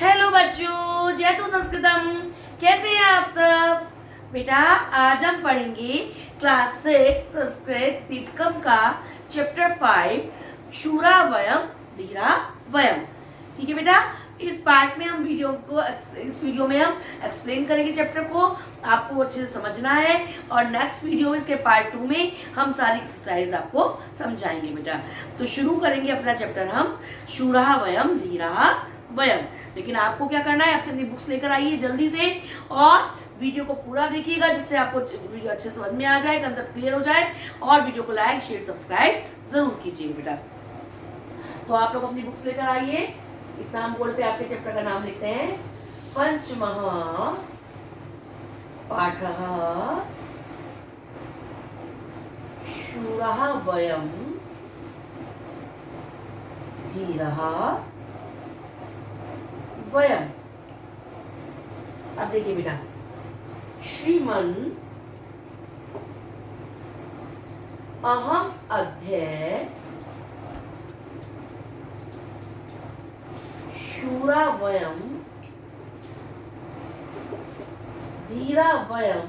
Hello बच्चों, जय तु संस्कृतम। कैसे हैं आप सब? बेटा आज हम पढ़ेंगे क्लास 6 संस्कृत दीपकम का चैप्टर 5 शूरा वयम धीरा वयम। ठीक है बेटा, इस पार्ट में हम इस वीडियो में हम एक्सप्लेन करेंगे चैप्टर को, आपको अच्छे से समझना है। और नेक्स्ट वीडियो में इसके पार्ट 2 में हम सारी एक्सरसाइज आपको समझाएंगे बेटा। तो शुरू करेंगे अपना चैप्टर हम शूरा वयम धीरा वयम। लेकिन आपको क्या करना है, अपनी बुक्स लेकर आइए जल्दी से और वीडियो को पूरा देखिएगा, जिससे आपको वीडियो अच्छे समझ में आ जाए, कंसेप्ट क्लियर हो जाए। और वीडियो को लाइक शेयर सब्सक्राइब जरूर कीजिए बेटा। तो आप लोग अपनी बुक्स लेकर आइए। इतना हम बोर्ड पे आपके चैप्टर का नाम लिखते हैं। पंचमः पाठः शूरः वयं धीरः वयम। अब देखिए बेटा, श्रीमन अहम अध्यय शूरा वयम धीरा वयम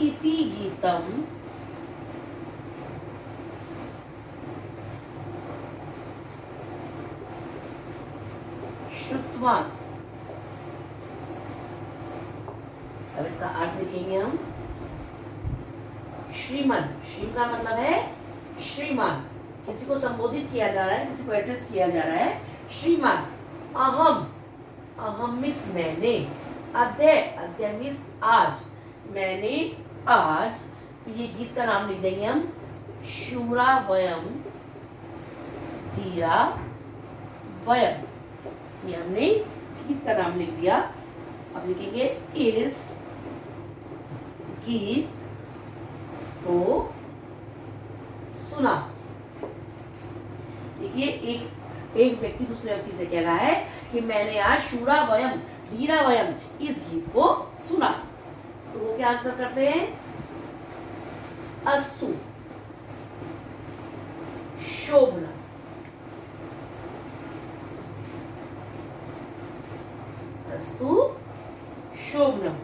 इति गीतम श्रुत्वा। अब इसका अर्थ लिखेंगे हम। श्रीमन, श्रीम का मतलब है श्रीमान, किसी को संबोधित किया जा रहा है, किसी को एड्रेस किया जा रहा है। श्रीमान अहम, अहम मिस मैंने, अध्यय, अध्यय मिस आज, मैंने आज। तो ये गीत का नाम लिख देंगे हम शूरा वयम धीरा वयम। ये हमने गीत का नाम लिख दिया। अब लिखेंगे इस गीत को सुना। देखिए, एक व्यक्ति दूसरे व्यक्ति से कह रहा है कि मैंने आज शूरा वयम धीरा वयम इस गीत को सुना। तो वो क्या आंसर करते हैं? अस्तु शोभना। अस्तु शोभनम।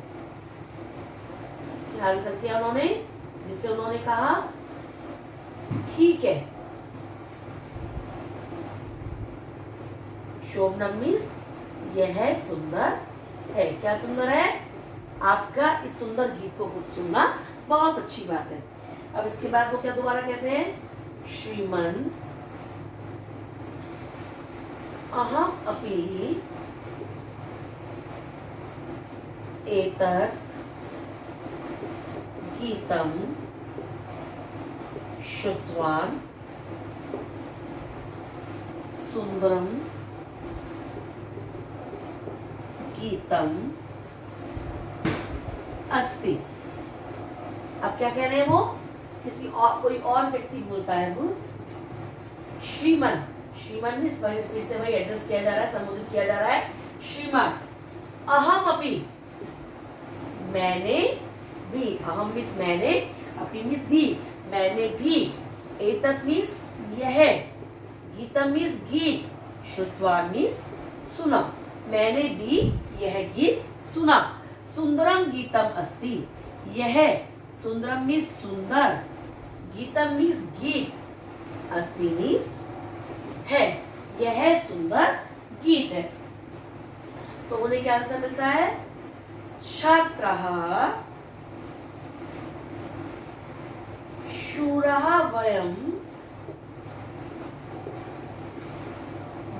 क्या आंसर किया उन्होंने? जिससे उन्होंने कहा ठीक है। शोभनम मीन्स यह सुंदर है। क्या सुंदर है? आपका इस सुंदर गीत को सुनना बहुत अच्छी बात है। अब इसके बाद वो क्या दोबारा कहते हैं? श्रीमन अहम अपि एतत् गीतं श्रुत्वान् सुंदरं गीतम अस्ति। अब क्या कह रहे हैं वो? किसी और, कोई और व्यक्ति बोलता है वो श्रीमन। श्रीमन में फिर से वही एड्रेस किया जा रहा है, संबोधित किया जा रहा है। श्रीमान अहम अपि, मैंने भी, अहम मिस मैंने, अपि मिस भी, मैंने भी, एतत् मिस यह, गीतम मिस गीत, श्रुत्वा मिस सुना, मैंने भी यह गीत सुना। सुंदरम गीतम अस्ति, यह सुंदरम मिस सुंदर, गीतम मिस गीत, अस्ति मिस है, यह सुंदर गीत है। तो उन्हें क्या आंसर मिलता है? छात्रः शूरः वयं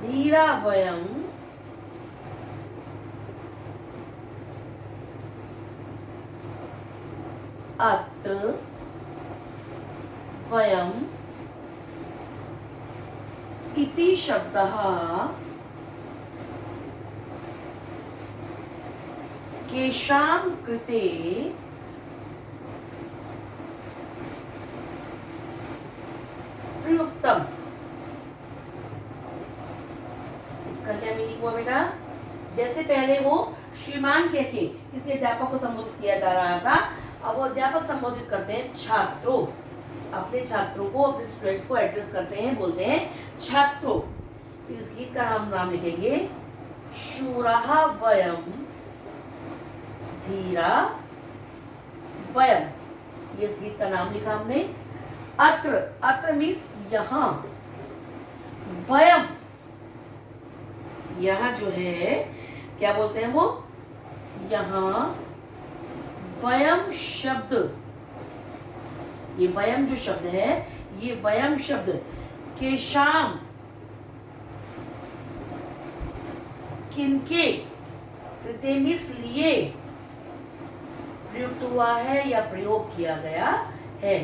धीरा वयं अत्र वयं इति शब्दः केषां कृते प्रयुक्तम। इसका क्या मीनिंग हुआ बेटा? जैसे पहले वो श्रीमान कह के किसी अध्यापक को संबोधित किया जा रहा था, अब वो अध्यापक संबोधित करते हैं छात्रों। अपने छात्रों को, अपने स्टूडेंट्स को एड्रेस करते हैं, बोलते हैं छात्रों। तो इस गीत का नाम लिखेंगे शूरः वयम धीरा वयम। ये इस गीत का नाम लिखा हमने। अत्र, अत्र मीन्स यहाँ, वयम यहाँ जो है क्या बोलते हैं वो, यहाँ वयम शब्द, ये वयम जो शब्द है, ये वयम शब्द केशाम, किनके, कृते मीन्स लिए प्रयुक्त हुआ है या प्रयोग किया गया है।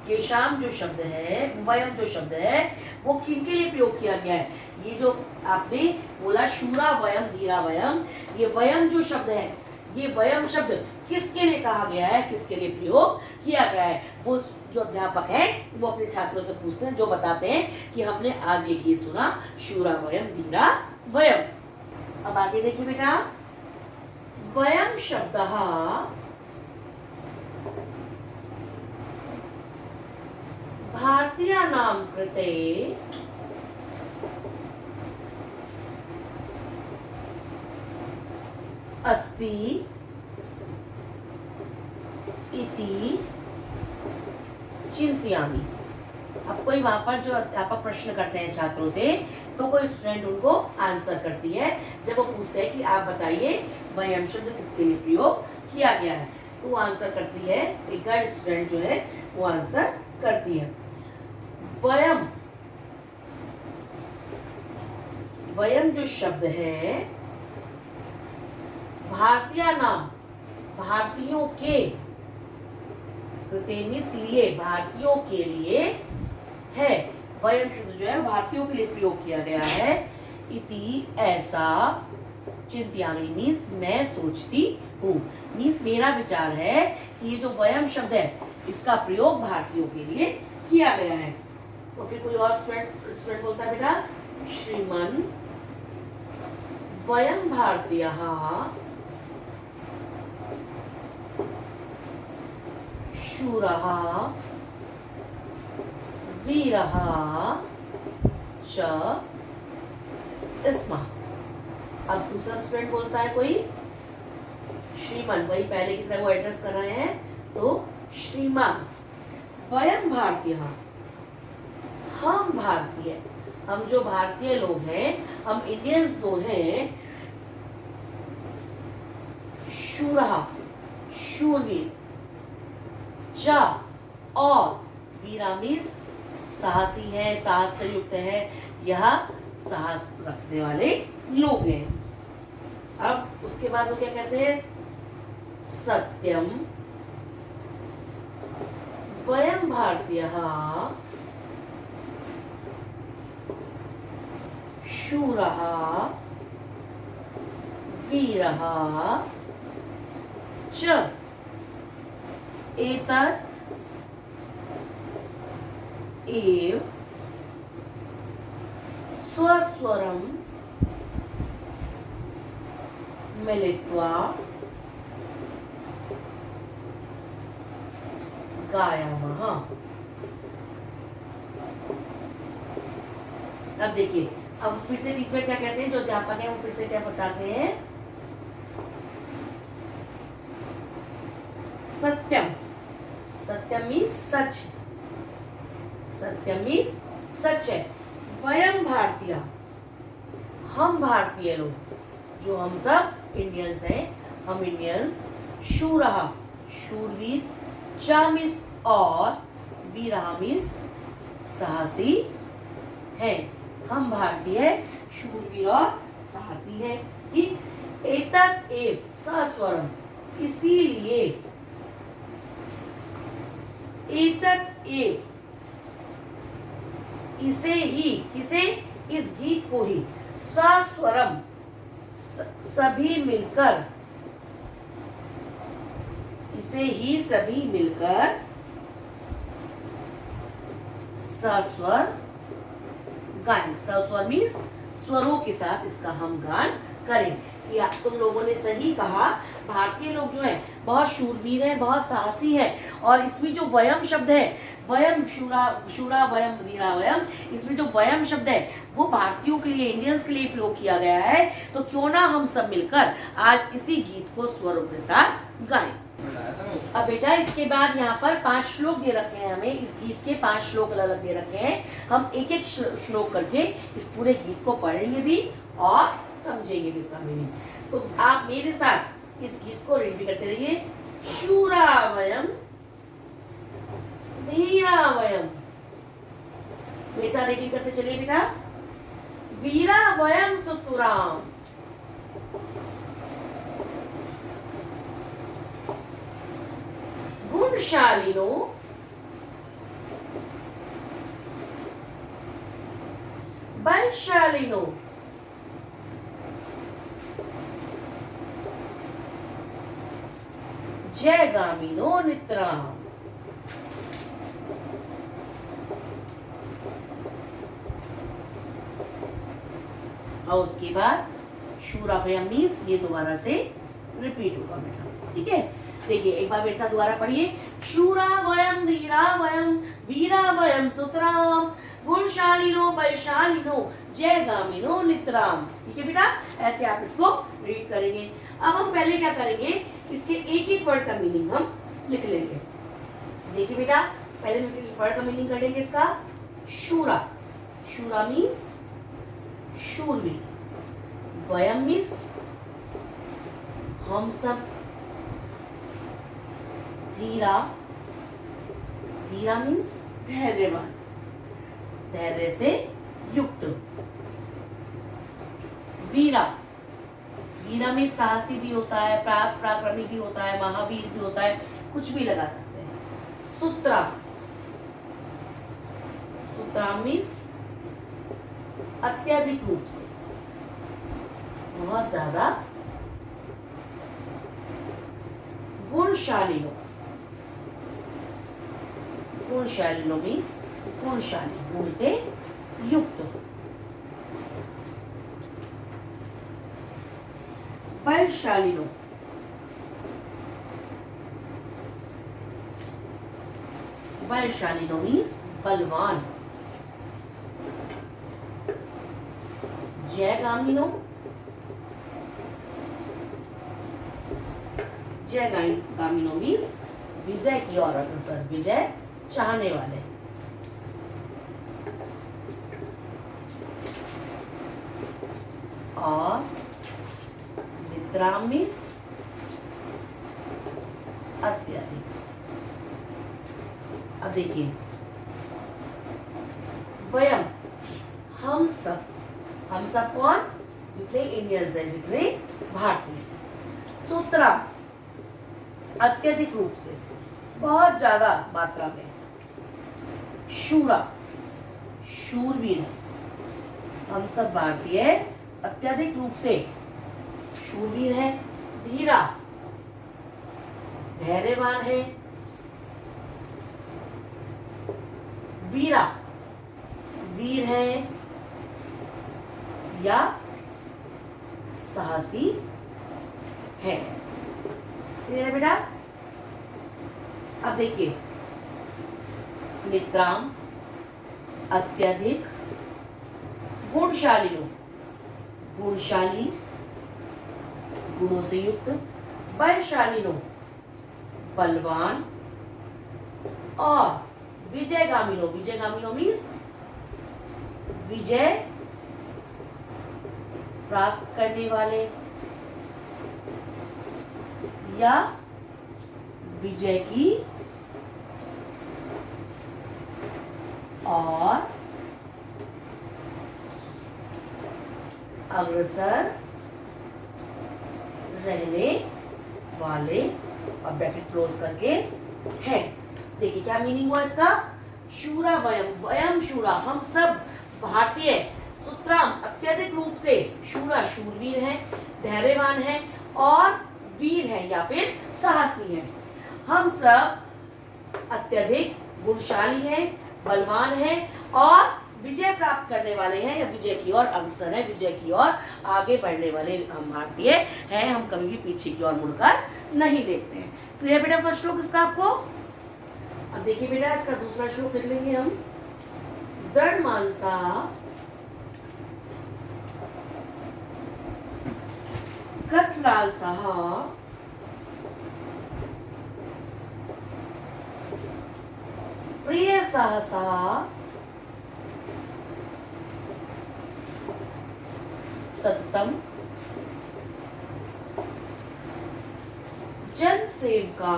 केशाम जो शब्द है, वयम जो शब्द है, वो किनके लिए प्रयोग किया गया है। ये जो आपने बोला शूरा वयम धीरा वयम, ये वयम जो शब्द है, ये वयम शब्द किसके लिए कहा गया है, किसके लिए प्रयोग किया गया है। वो जो अध्यापक है वो अपने छात्रों से पूछते हैं, जो बताते हैं कि हमने आज ये गीत सुना शूरा वयम धीरा वयम। अब आगे देखिए बेटा, वयम शब्दः भारतीयानां कृते अस्ति इति चिंतयामि। अब कोई वहां पर जो अध्यापक प्रश्न करते हैं छात्रों से, तो कोई स्टूडेंट उनको आंसर करती है। जब वो पूछते हैं कि आप बताइए वयम शब्द किसके लिए प्रयोग किया गया है, तो वो आंसर करती है। एक गाइड स्टूडेंट जो है वो आंसर करती है। वयम, वयम जो शब्द है भारतीय नाम, भारतीयों के, कृतेनिस लिए, भारतीयों के लिए है। वयम शब्द जो है भारतीयों के लिए प्रयोग किया गया है। इति ऐसा, चिंतयामि मीन्स मैं सोचती हूँ, मीन्स मेरा विचार है कि ये जो वयम शब्द है इसका प्रयोग भारतीयों के लिए किया गया है। तो फिर कोई और स्टूडेंट बोलता है बेटा, श्रीमन वयम भारतीयः शूरः वीरः च स्मः। अब दूसरा स्टूडेंट बोलता है कोई, श्रीमान, वही पहले की तरह वो एड्रेस कर रहे हैं, तो श्रीमान वयम भारतीय, हम भारतीय, हम जो भारतीय लोग हैं, हम इंडियंस जो हैं, शूरः शूरवीर, च और वीरा मीन्स साहसी है, साहस से युक्त है, यह साहस रखने वाले लोग हैं। अब उसके बाद वो क्या कहते हैं, सत्यम वयम भारतीयः शूरः वीरः च एतत् एव स्वस्वरं मिलित्वा गायामः। अब देखिए, अब फिर से टीचर क्या कहते हैं, जो अध्यापक है वो फिर से क्या बताते हैं, सत्यम, सत्यम मीन्स सच, सत्यम मीन्स सच है। वयम भारतीय, हम भारतीय लोग, जो हम सब इंडियंस हैं, हम इंडियंस, शूरः शूरवीर, च मीन्स और, वीरः मीन्स साहसी है। हम भारतीय शूरवीर और साहसी है। ठीक, एतत् एव सस्वरम, इसीलिए, एतत् एव इसे ही, किसे, इस गीत को ही, सस्वरम सभी मिलकर, इसे ही सभी मिलकर, सस्वर गाएं। सस्वर मीन्स स्वरों के साथ इसका हम गान करें। या तुम लोगों ने सही कहा, भारतीय लोग जो है बहुत शूरवीर हैं, बहुत साहसी हैं। और इसमें जो वयम शब्द है, वयम शूरा शूरा वयम धीरा वयम, इसमें जो वयम शब्द है वो भारतीयों के लिए, इंडियंस के लिए प्रयोग किया गया है। तो क्यों ना हम सब मिलकर आज इसी गीत को स्वरों के साथ गाएं। अब बेटा इसके बाद यहाँ पर 5 श्लोक दे रखे हैं हमें, इस गीत के 5 श्लोक अलग अलग दे रखे हैं। हम एक एक श्लोक करके इस पूरे गीत को पढ़ेंगे भी और समझेंगे भी इसका मीनिंग। तो आप मेरे साथ इस गीत को रीड भी करते रहिए। शूरा वयम धीरा वयम, मेरे साथ रीडिंग करते चलिए बेटा। वीरा वयम सुतुराम, गुणशालिनो बलशालिनो, जयगामिनो नितराम। और उसके बाद शूराभयम मीन्स ये दोबारा से रिपीट होगा बेटा, ठीक है। देखिए एक बार मेरे साथ दोबारा पढ़िए। शूरा वयम धीरा वयम वीरा वयम सुतराम, गुणशालिनो बलशालिनो जयगामिनो नितराम। ठीक है बेटा, ऐसे आप इसको रीड करेंगे। अब हम पहले क्या करेंगे, इसके एक एक वर्ड का मीनिंग हम लिख लेंगे। देखिए बेटा, पहले वर्ड का मीनिंग कर लेंगे इसका। शूरा, शूरा मीन्स शूरवीर, वयम मीन्स हम सब, धीरा, धीरा मीन्स धैर्यवान, धैर्य से युक्त। वीरा, वीरा में साहसी भी होता है, पराक्रमी भी होता है, महावीर भी होता है, कुछ भी लगा सकते हैं। सुत्रा, सुत्रा मीन्स अत्यधिक रूप से, बहुत ज्यादा। गुणशालिनो, गुणशालिनो मीन्स गुणशाली, गुण से युक्त। बलशालिनो, बलशालिनो मीन्स बलवान। जयगामिनो, जयगामिनो मीन्स विजय की ओर अग्रसर, विजय चाहने वाले। और निद्राम मीन्स अत्यधिक। अब देखिए, वयम हम सब, हम सब कौन, जितने इंडियंस हैं, जितने भारतीय। सूत्रा अत्यधिक रूप से, बहुत ज्यादा मात्रा में। शूरा शूरवीर, हम सब भारतीय अत्यधिक रूप से शूरवीर है। धीरा धैर्यवान है। वीरा वीर है या साहसी है। क्लियर बेटा। अब देखिए, नित्राम अत्यधिक, गुणशालिनो गुणशाली, गुणों से युक्त। बलशालिनो बलवान। और विजयगामिनो, विजयगामिनो मीन्स विजय प्राप्त करने वाले या विजय की और अग्रसर रहने वाले, और ब्रैकेट क्लोज करके है। देखिए क्या मीनिंग हुआ इसका। शूरा वयम, वयम शूरा हम सब भारतीय। सुत्राम अत्यधिक रूप से, शूरा शूरवीर है, धैर्यवान है और वीर है या फिर साहसी है। हम सब अत्यधिक गुणशाली हैं, बलवान हैं और विजय प्राप्त करने वाले हैं या विजय की ओर अग्रसर है, विजय की ओर आगे बढ़ने वाले हम भारतीय हैं, हम कभी भी पीछे की ओर मुड़कर नहीं देखते हैं। क्लियर बेटा फर्स्ट श्लोक इसका आपको? अब देखिए बेटा इसका दूसरा श्लोक लिख लेंगे हम। दृढ़ मानसा गत लालसा प्रिय सहसा सततम जन सेवका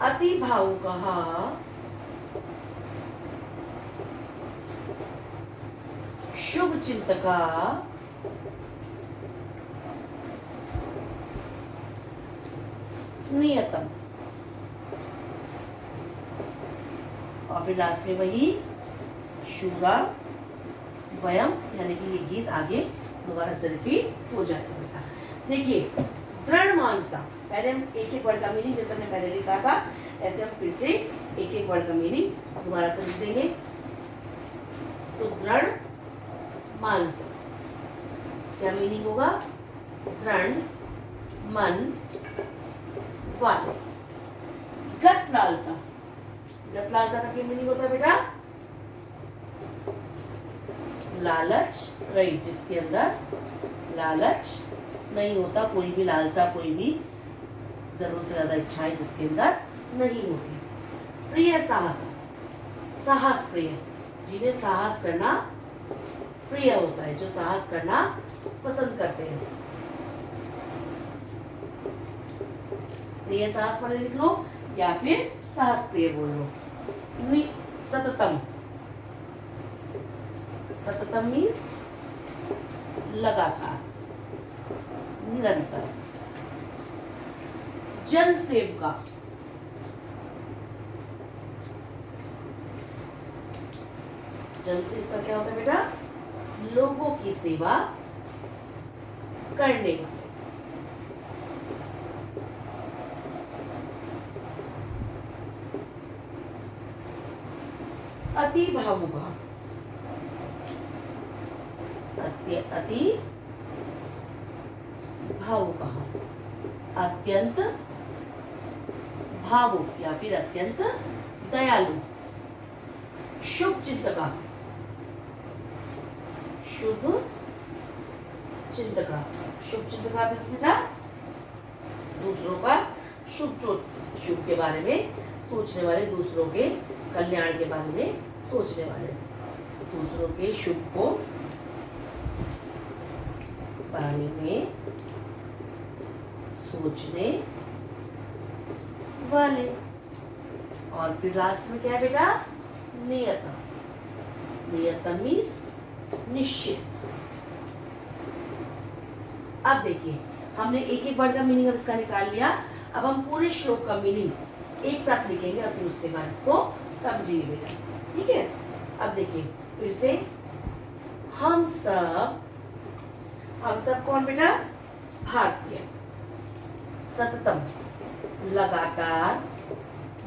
अति भावुकः शुभ चिंतका नियतम। और फिर लास्ट में वही शूरा वयम, यानी कि ये गीत आगे दोबारा से रिपीट हो जाएगा बेटा। देखिए दृढ़ मानसा, पहले हम एक एक वर्ड का मीनिंग जैसे हमने पहले लिखा था ऐसे हम फिर से एक एक वर्ड का मीनिंग दोबारा से लिख देंगे। तो दृढ़ मानसा क्या मीनिंग होगा? दृढ़ मन वाले। गत लालसा, गत लालसा का क्या मीनिंग होता है बेटा? लालच रहित, जिसके अंदर लालच नहीं होता, कोई भी लालसा, कोई भी जरूरत से ज्यादा इच्छाएं जिसके अंदर नहीं होती। प्रिय साहस, साहस प्रिय, जिन्हें साहस करना प्रिय होता है, जो साहस करना पसंद करते हैं। प्रिय साहस वाले लिख लो या फिर साहस प्रिय बोल लो। सततम, सततम मीन्स लगातार, निरंतर। जन सेवका, जन सेवका क्या होता है बेटा? लोगों की सेवा करने वाले। अति भावुका, अति भावुक, अत्यंत भावुक या फिर अत्यंत दयालु। शुभ चिंतका, शुभ चिंतका, शुभ चिंतका बेटा दूसरों का शुभ के बारे में सोचने वाले, दूसरों के कल्याण के बारे में सोचने वाले, दूसरों के शुभ को बारे में सोचने वाले। और फिर लास्ट में क्या है बेटा? नियतम, नियतम मीन्स निश्चित। अब देखिए हमने एक एक वर्ड का मीनिंग अब इसका निकाल लिया। अब हम पूरे श्लोक का मीनिंग एक साथ लिखेंगे और फिर उसके बाद इसको समझिए बेटा, ठीक है? अब देखिए फिर से, हम सब कौन बेटा? भारतीय। सततम लगातार,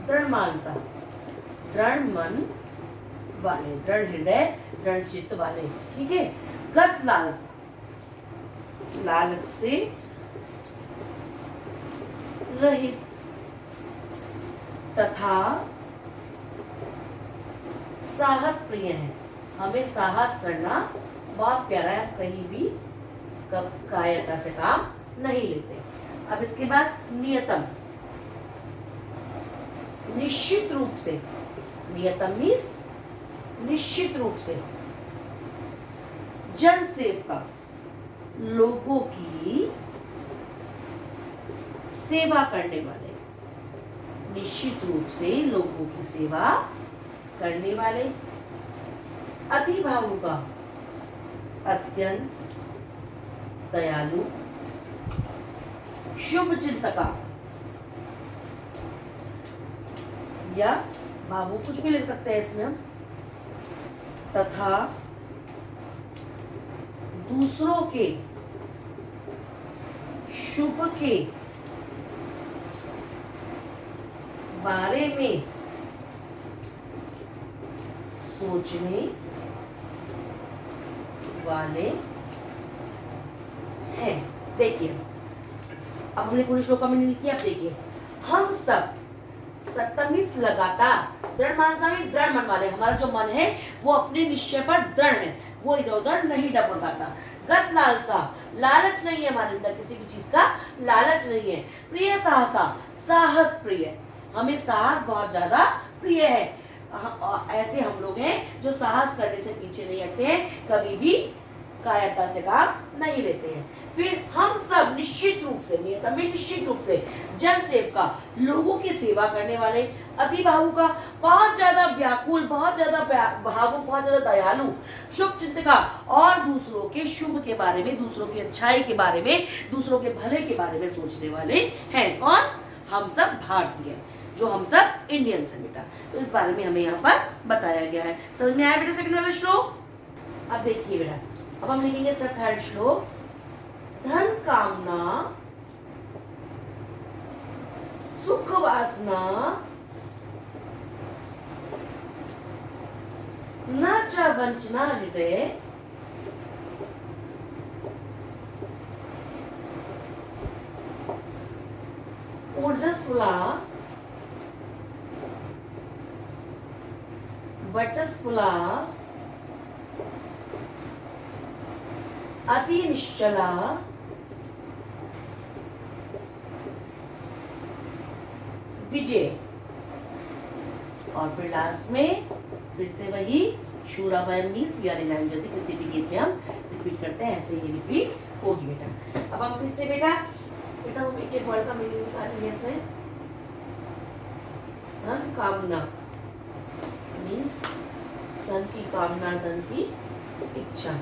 दृढ़ मानसा दृढ़ मन वाले, दृढ़ हृदय, दृढ़ चित्त वाले, ठीक है? गत लालसा लालच से रहित, तथा साहस प्रिय है, हमें साहस करना बहुत प्यारा है, हम कहीं भी कायरता से काम नहीं लेते। अब इसके बाद नियतम, निश्चित रूप से, नियतम मीन्स निश्चित रूप से। जन सेवका, लोगों की सेवा करने वाले, निश्चित रूप से लोगों की सेवा करने वाले। अति भावुका, अत्यंत दयालु। शुभ चिंतका या बाबू कुछ भी लिख सकते हैं इसमें हम। तथा दूसरों के शुभ के बारे में सोचने वाले हैं। देखिए अब हमने पूरे श्लोक का मीनिंग किया। देखिए हम सब सप्तमी लगातार दृढ़ मानसा में दृढ़ मन वाले, हमारा जो मन है वो अपने निश्चय पर दृढ़ है, वो इधर उधर नहीं डगमगाता। गत लालसा, लालच नहीं है हमारे अंदर, किसी भी चीज का लालच नहीं है। प्रिय साहसा, साहस प्रिय, हमें साहस बहुत ज्यादा प्रिय है। ऐसे हम लोग हैं जो साहस करने से पीछे नहीं हटते हैं, कभी भी कायरता से काम नहीं लेते हैं। फिर हम सब निश्चित रूप से, नियतम में निश्चित रूप से जन सेवका, लोगों की सेवा करने वाले, अति भावुका, बहुत ज्यादा व्याकुल, बहुत ज्यादा भावुक, बहुत ज्यादा दयालु, शुभ चिंतका और दूसरों के शुभ के बारे में, दूसरों की अच्छाई के बारे में, दूसरों के भले के बारे में सोचने वाले हैं। कौन? हम सब भारतीय, जो हम सब इंडियंस हैं बेटा। तो इस बारे में हमें यहाँ पर बताया गया है। समझ में आया बेटा सेकंड वाला श्लोक? अब देखिए बेटा, अब हम लिखेंगे सर थर्ड श्लोक। धन कामना, सुख वासना, न च वंचना हृदय, ऊर्जस्वला, वर्चस्वला, अति निश्चला, विजय। और फिर लास्ट में फिर से वही शूरावयन मीन्स या रिलायन, जैसे किसी भी गीत में हम रिपीट करते हैं, ऐसे ही रिपीट होगी बेटा। अब हम फिर से बेटा हम एक एक वर्ड का मीनिंग निकालेंगे इसमें। धन कामना मीन्स धन की कामना, धन की इच्छा।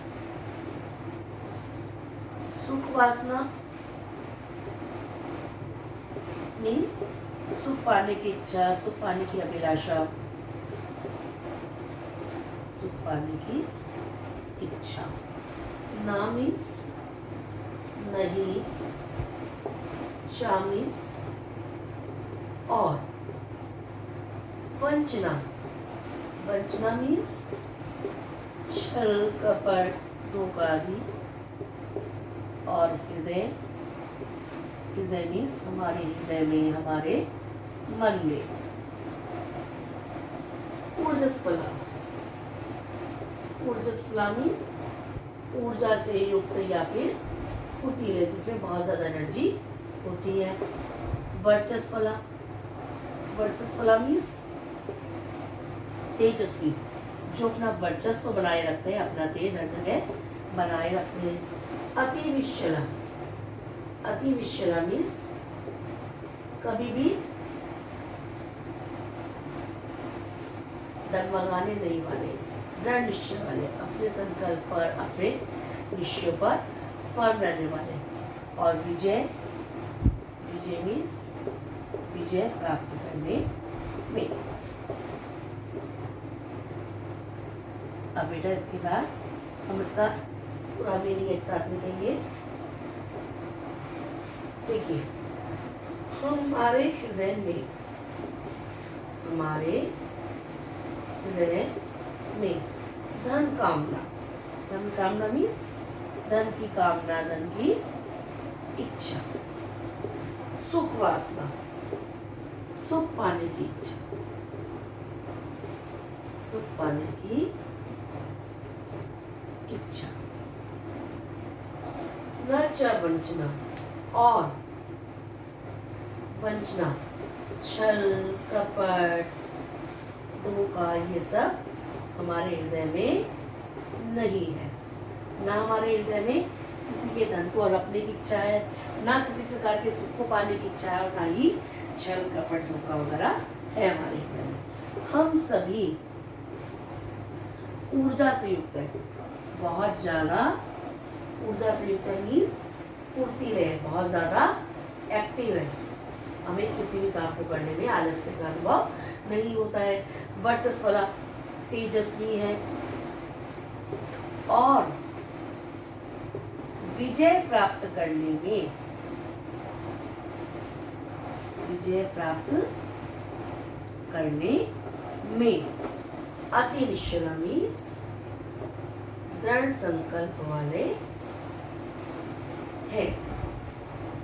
सुख वासना मीन्स सुख पाने की इच्छा, सुख पाने की अभिलाषा, सुख पाने की इच्छा। ना मीन्स नहीं, चा मीन्स और। वंचना, वंचना मीन्स छल कपट धोखा आदि। और हृदय, हृदय मीन्स हमारे हृदय में, हमारे मन में। ऊर्जस्वला, ऊर्जस्वला मीन्स ऊर्जा से युक्त या फिर फुर्तीले, जिसमें बहुत ज्यादा एनर्जी होती है। वर्चस्वला, वर्चस्वला मीन्स तेजस्वी, जो अपना वर्चस्व बनाए रखते हैं, अपना तेज हर जगह बनाए रखते हैं। अति विश्वला, अति विश्वला मीन्स कभी भी डगमगाने नहीं वाले, दृढ़ निश्चय वाले, अपने संकल्प पर, अपने निश्चय पर फर्म रहने वाले। और विजय, विजय मीन्स विजय प्राप्त करने में। अब बेटा इसके बाद हम इसका पूरा मीनिंग एक साथ लिखेंगे। देखिए हमारे हृदय में, हमारे हृदय में धन कामना, धन कामना मीन्स धन की कामना, धन की इच्छा। सुख वासना, सुख पाने की इच्छा, सुख पाने की इच्छा। न च वंचना, और वंचना, छल कपट धोखा, ये सब हमारे हृदय में नहीं है। ना हमारे हृदय में किसी के धन को हड़पने की इच्छा है, ना किसी प्रकार के सुख को पाने की इच्छा है, और ना ही छल कपट धोखा वगैरह है हमारे हृदय में। हम सभी ऊर्जा से युक्त है, बहुत ज्यादा ऊर्जा से युक्त है मीन्स फुर्तीले है, बहुत ज्यादा एक्टिव है, हमें किसी भी काम को करने में आलस्य का अनुभव नहीं होता है। वर्चस्वला, तेजस्वी है, और विजय प्राप्त करने में, विजय प्राप्त करने में अति निश्चला मीन्स दृढ़ संकल्प वाले हैं।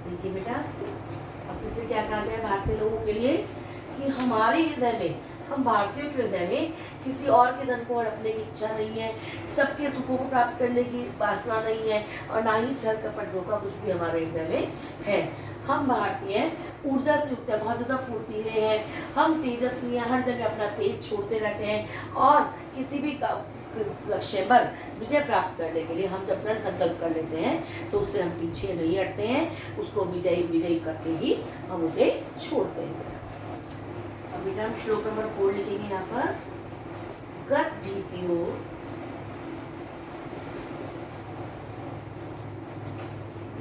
देखिए बेटा, अब फिर से क्या कहा गया भारतीय लोगों के लिए कि हमारे हृदय में, हम भारतीयों के हृदय में किसी और के धन को हड़पने की इच्छा नहीं है, सबके सुखों को प्राप्त करने की वासना नहीं है, और ना ही छल कपट धोखा कुछ भी हमारे हृदय में है। हम भारतीय ऊर्जा से युक्त है, बहुत ज़्यादा फुर्तीले हैं, हम तेजस्वी हैं, हर जगह अपना तेज छोड़ते रहते हैं, और किसी भी लक्ष्य पर विजय प्राप्त करने के लिए हम जब दृढ़ संकल्प कर लेते हैं तो उससे हम पीछे नहीं हटते हैं, उसको विजयी करके ही हम उसे छोड़ते हैं। अब बेटा हम श्लोक नंबर 4 लिखेंगे यहाँ पर। गत भीतियों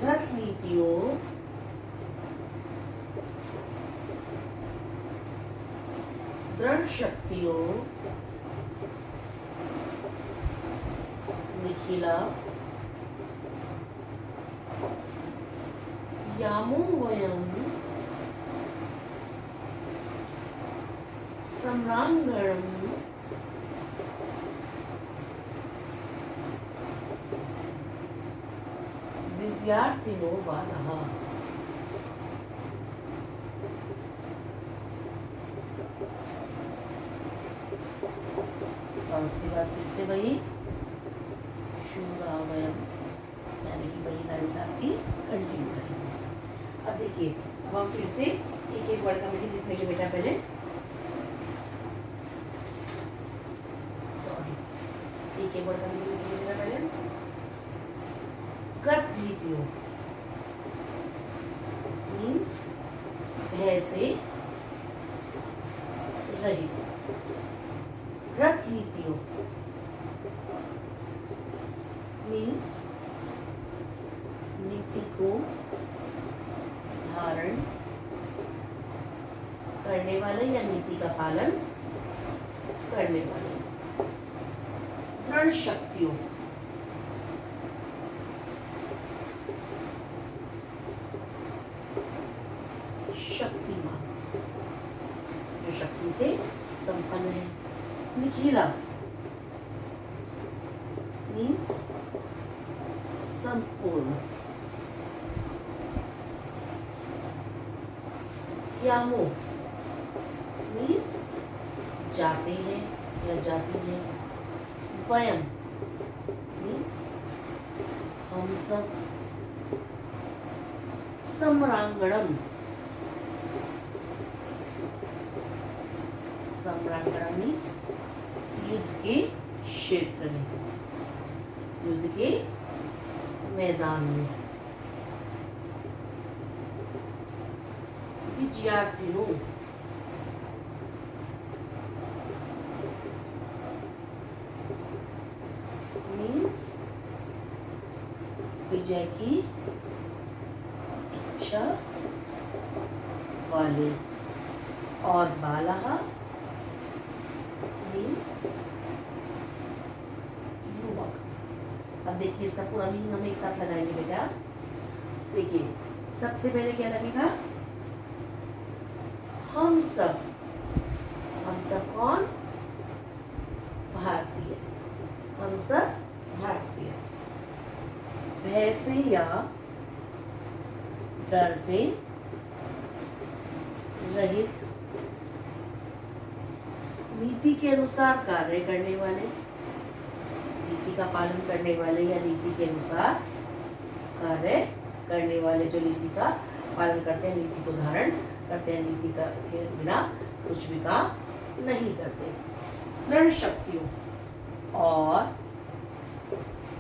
धृत नीतियों दृढ़ शक्तियों निखिला यामो वयम सम्रांगणम विद्यार्थिनो बालः। और उसके बाद फिर से वही शूरावयम, यानी कि वही लाइन आपकी कंटिन्यू रहेगी। अब देखिए, अब हम फिर से एक एक वर्ड का मीनिंग लिखेंगे बेटा। पहले एक एक वर्ड का मीनिंग लिखेंगे बेटा। पहले गत भीतियों मीन्स भय से रहित, धृत नीतियों मीन्स नीति को धारण करने वाले या नीति का पालन करने वाले। दृढ़ शक्तियों शक्तिमान, जो शक्ति से संपन्न है। निखिला मीन्स संपूर्ण। यामो मीन्स जाते हैं या जाती हैं। वयम मीन्स हम सब। सम्रांगणम, सम्रांगणम मीन्स युद्ध के क्षेत्र में, युद्ध के मैदान में। विद्यार्थियों मीन्स विजय की इच्छा वाले, और बालः मीन्स युवक। अब देखिए इसका पूरा मीनिंग हम एक साथ लगाएंगे बेटा। देखिए सबसे पहले क्या लगेगा, हम सब कौन? भारतीय, हम सब भारतीय। भय से या डर से रहित, नीति के अनुसार कार्य करने वाले, नीति का पालन करने वाले या नीति के अनुसार कार्य करने वाले, जो नीति का पालन करते हैं, नीति को धारण करते हैं, नीति का के बिना कुछ भी काम नहीं करते। दृढ़ शक्तियों और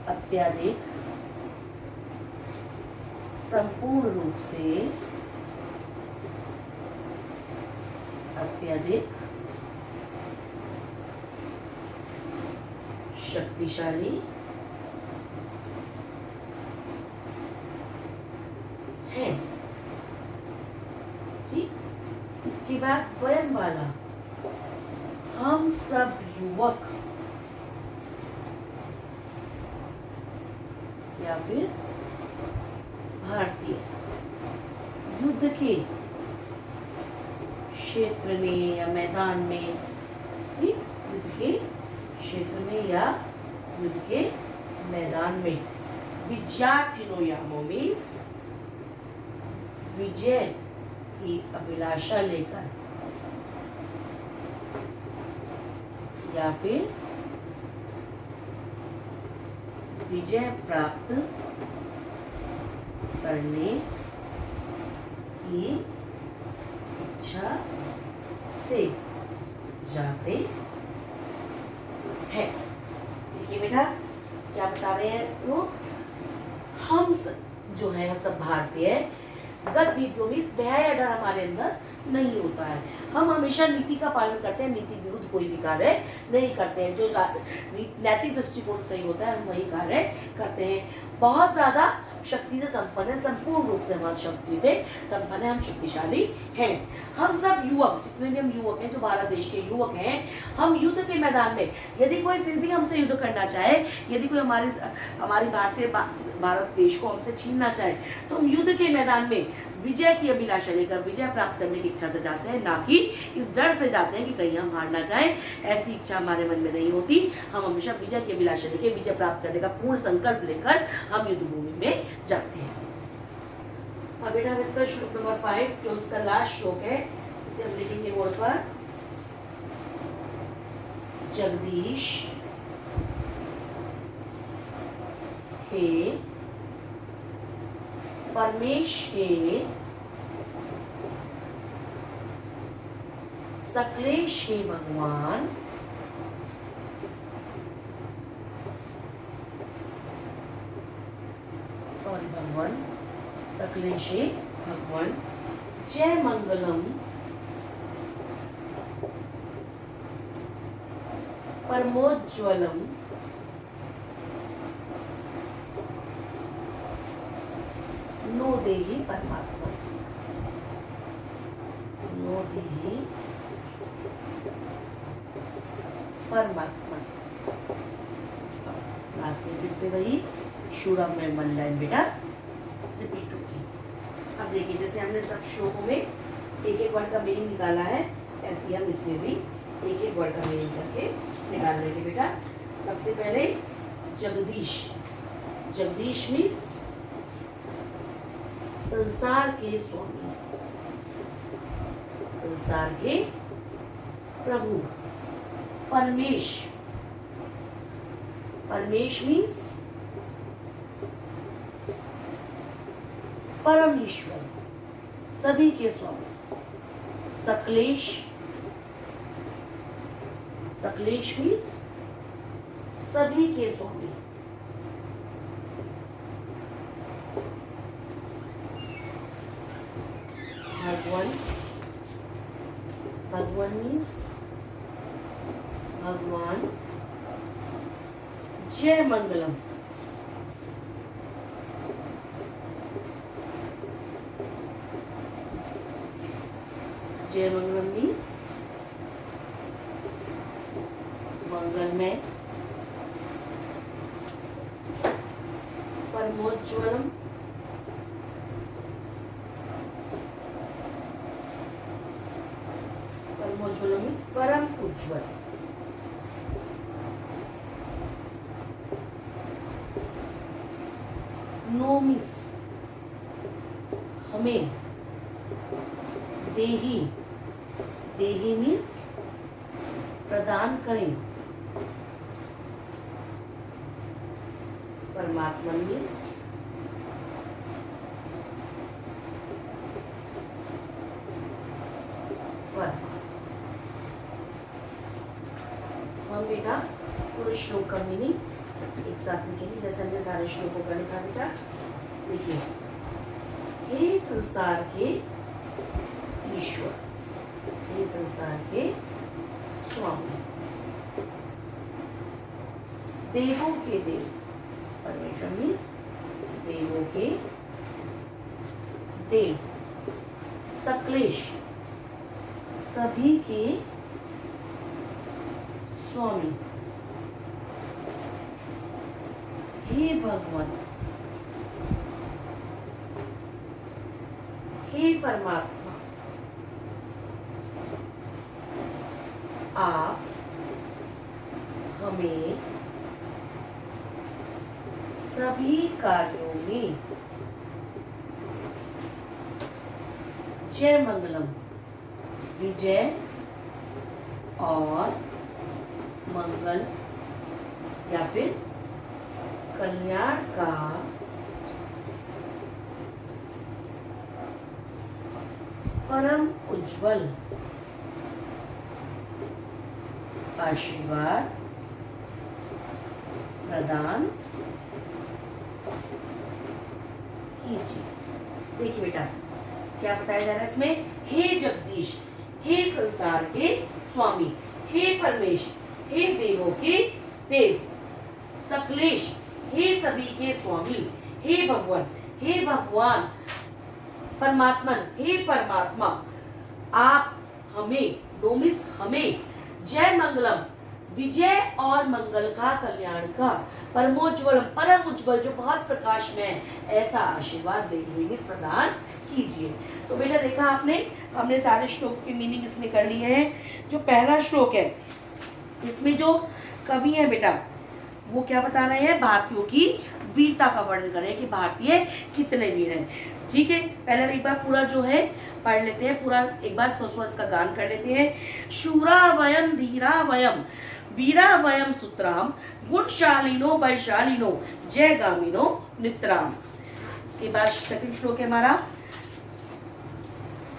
अत्यधिक संपूर्ण रूप से, अत्यधिक शक्तिशाली है। ठीक, इसके बाद वयम वाला, हम सब युवक या फिर भारतीय युद्ध के क्षेत्र में या मैदान में, ठीक, युद्ध के क्षेत्र में या युद्ध के मैदान में। विद्यार्थिनों मीन्स विजय की अभिलाषा लेकर या फिर विजय प्राप्त करने की इच्छा से जाते हैं। देखिए बेटा क्या बता रहे हैं वो, हम जो है सब भारतीय गतिविधियों में इस भय या डर हमारे अंदर नहीं होता है। हम हमेशा नीति का पालन करते हैं, नीति विरुद्ध कोई भी कार्य नहीं करते हैं। जो नैतिक दृष्टिकोण से सही होता है हम वही कार्य करते हैं। बहुत ज्यादा शक्ति से संपन्न है, संपूर्ण रूप से हमारी शक्ति से संपन्न है, हम शक्तिशाली हैं। हम सब युवक, जितने भी हम युवक हैं, जो भारत देश के युवक हैं, हम युद्ध के मैदान में यदि कोई फिर भी हमसे युद्ध करना चाहे, यदि कोई हमारी भारत देश को हमसे छीनना चाहे, तो हम युद्ध के मैदान में विजय की अभिलाषा लेकर विजय प्राप्त करने की इच्छा से जाते हैं, ना कि इस डर से जाते हैं कि कहीं हम हार ना जाए। ऐसी इच्छा हमारे मन में नहीं होती। हम हमेशा विजय की अभिलाषा लेकर विजय प्राप्त करने का पूर्ण संकल्प लेकर हम युद्ध भूमि में जाते हैं। अब बेटा हम इसका श्लोक नंबर 5 जो उसका लास्ट श्लोक है उसे हम लिखेंगे बोर्ड पर। जगदीश हे परमेश हे सकलेश हे भगवान भगवान सकलेश हे भगवान जय मंगलम परमोज्वलम नो देहि परमात्मा, नो देहि परमात्मा। लास्ट में फिर से वही शुरम में मन लाइन बेटा रिपीट होगी। अब देखिए जैसे हमने सब श्लोकों में एक एक वर्ड का मीनिंग निकाला है, ऐसे हम इसमें भी एक एक वर्ड का मीनिंग करके निकाल लेंगे बेटा। सबसे पहले जगदीश, जगदीश मीन्स संसार के स्वामी, संसार के प्रभु। परमेश, परमेश मीन्स परम ईश्वर, सभी के स्वामी। सकलेश, सकलेश मीन्स सभी के स्वामी। भगवान, भगवान मीन्स भगवान। जय मंगलम, जय मंगलम मीन्स मंगलमय। परमोज्वलम, परमोज्वलम मीन्स परम उज्ज्वल। नो मीन्स हमें। देही, देही मीन्स प्रदान करें। परमात्मा मीन्स हम बेटा पूरे श्लोक का मीनिंग एक साथ लिखेंगे जैसे हमने सारे श्लोकों का लिखा बेटा। देखिए, हे संसार के ईश्वर, हे संसार के स्वामी, देवों के देव। परमेश्वर मीन्स देवों के देव। सकलेश, सभी के स्वामी। हे भगवान, हे परमात्मा, आप हमें सभी कार्यों में जय मंगलम, विजय और मंगल या फिर कल्याण का परम उज्जवल आशीर्वाद प्रदान कीजिए। देखिए बेटा, क्या बताया जा रहा है इसमें? हे जगदीश, हे संसार के स्वामी, हे परमेश, हे देवों के देव, सकलेश, हे सभी के स्वामी, हे भगवान, हे भगवान, परमात्मन, हे परमात्मा, आप हमें, डोमिस हमें, जय मंगलम, विजय और मंगल का, कल्याण का, परमोज्वलम, परम उज्ज्वल, जो बहुत प्रकाश में है, ऐसा आशीर्वाद देंगे, प्रदान कीजिए। तो बेटा देखा आपने, हमने सारे श्लोक की मीनिंग इसमें कर लिए हैं। जो पहला श्लोक है, इसमें जो कवि है बेटा, वो क्या बता रहे हैं? भारतीयों की वीरता का वर्णन कर रहे हैं कि भारतीय कितने वीर हैं। ठीक है, पहले एक बार पूरा जो है पढ़ लेते हैं, पूरा एक बार स्वर का गान कर लेते हैं। शूरा वयम धीरा वयम वीरा वयम सुतराम गुणशालिनो बलशालिनो जय गामिनो नितराम। इसके बाद सेकंड श्लोक है हमारा,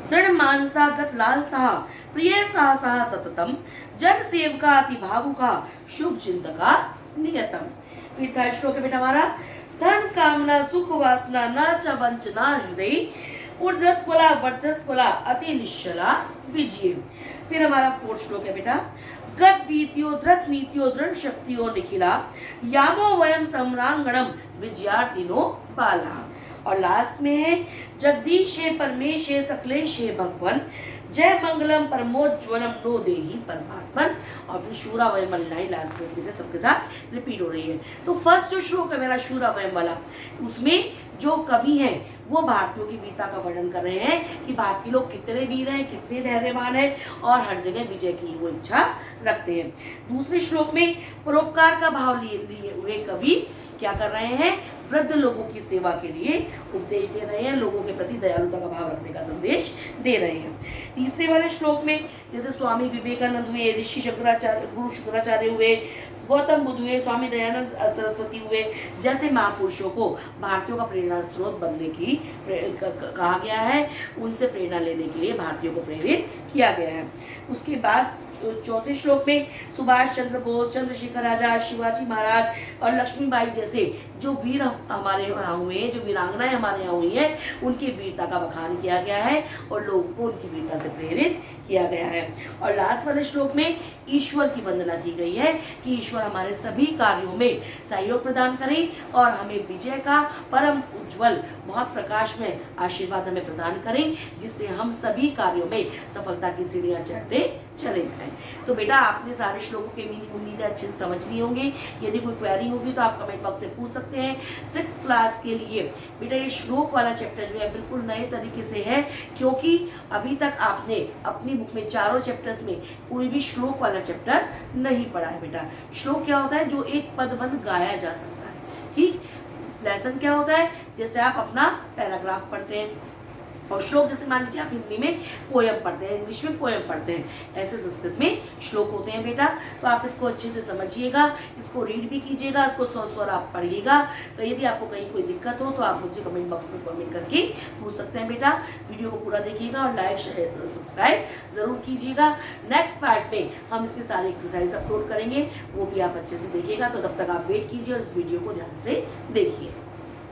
दृढ़ मानसागत लाल साहा प्रिय साहसा सततम जन सेवका अति भावुका शुभ चिंतका नियतम। फिर थर्ड श्लोक है बेटा हमारा, धन कामना सुख वासना न च वंचना हृदय ऊर्जस्वला वर्चस्वला अति निश्चला विजय। फिर हमारा फोर्थ श्लोक है बेटा, गत भीतियो धृत नीतियो दृढ़ शक्तियो निखिला यामो वयम सम्रांगणम विजयार्थिनो बाला। और लास्ट में है, जगदीश है परमेश है सकलेश है भगवान जय मंगलम परमोज्वलम नो देही परमात्मन। और फिर शूरा वयम लाइन लास्ट में सबके साथ रिपीट हो रही है। तो फर्स्ट जो श्लोक है मेरा शूरा वयम वाला, उसमें जो कवि है वो भारतीयों की वीरता का वर्णन कर रहे हैं कि भारतीय लोग कितने वीर हैं, कितने धैर्यवान हैं और हर जगह विजय की वो इच्छा रखते हैं। दूसरे श्लोक में परोपकार का भाव लिए हुए कवि क्या कर रहे हैं? वृद्ध लोगों की सेवा के लिए उपदेश दे रहे हैं, लोगों के प्रति दयालुता का भाव रखने का संदेश दे रहे हैं। तीसरे वाले श्लोक में जैसे स्वामी विवेकानंद हुए, ऋषि शंकराचार्य, गुरु शंकराचार्य हुए, गौतम बुद्ध हुए, स्वामी दयानंद सरस्वती हुए, जैसे महापुरुषों को भारतीयों का प्रेरणा स्रोत बनने की कहा गया है, उनसे प्रेरणा लेने के लिए भारतीयों को प्रेरित किया गया है। उसके बाद चौथे श्लोक में सुभाष चंद्र बोस, चंद्रशेखर आजाद, शिवाजी महाराज और लक्ष्मीबाई जैसे जो वीर हमारे यहाँ हुए हैं, जो वीरांगनाएं हमारे यहाँ हुई हैं, उनकी वीरता का बखान किया गया है और लोगों को उनकी वीरता से प्रेरित किया गया है। और लास्ट वाले श्लोक में ईश्वर की वंदना की गई है कि ईश्वर हमारे सभी कार्यों में सहयोग प्रदान करें और हमें विजय का परम उज्जवल बहुत प्रकाश में आशीर्वाद हमें प्रदान करें, जिससे हम सभी कार्यों में सफलता की सीढ़ियां चढ़ते चले जाएं। तो बेटा आपने सारे श्लोकों के मीनिंग उम्मीद है अच्छे से समझ लिए होंगे। यदि कोई क्वेरी होगी तो आप कमेंट बॉक्स में पूछ सकते हैं। 6th क्लास के लिए बेटा ये श्लोक वाला चैप्टर जो है बिल्कुल नए तरीके से है, क्योंकि अभी तक आपने अपनी बुक में चारों चैप्टर्स में कोई भी श्लोक वाला चैप्टर नहीं पढ़ा है। बेटा श्लोक क्या होता है? जो एक पदबंध गाया जा सकता है। ठीक, लेसन क्या होता है? जैसे आप अपना पैराग्राफ पढ़ते हैं, और श्लोक जैसे मान लीजिए आप हिंदी में पोयम पढ़ते हैं, इंग्लिश में पोयम पढ़ते हैं, ऐसे संस्कृत में श्लोक होते हैं बेटा। तो आप इसको अच्छे से समझिएगा, इसको रीड भी कीजिएगा, इसको स्वर आप पढ़िएगा। तो यदि आपको कहीं कोई दिक्कत हो तो आप मुझे कमेंट बॉक्स में कमेंट करके पूछ सकते हैं बेटा। वीडियो को पूरा देखिएगा और लाइक शेयर सब्सक्राइब जरूर कीजिएगा। नेक्स्ट पार्ट में हम इसके सारे एक्सरसाइज अपलोड करेंगे, वो भी आप अच्छे से देखिएगा। तो तब तक आप वेट कीजिए और इस वीडियो को ध्यान से देखिए।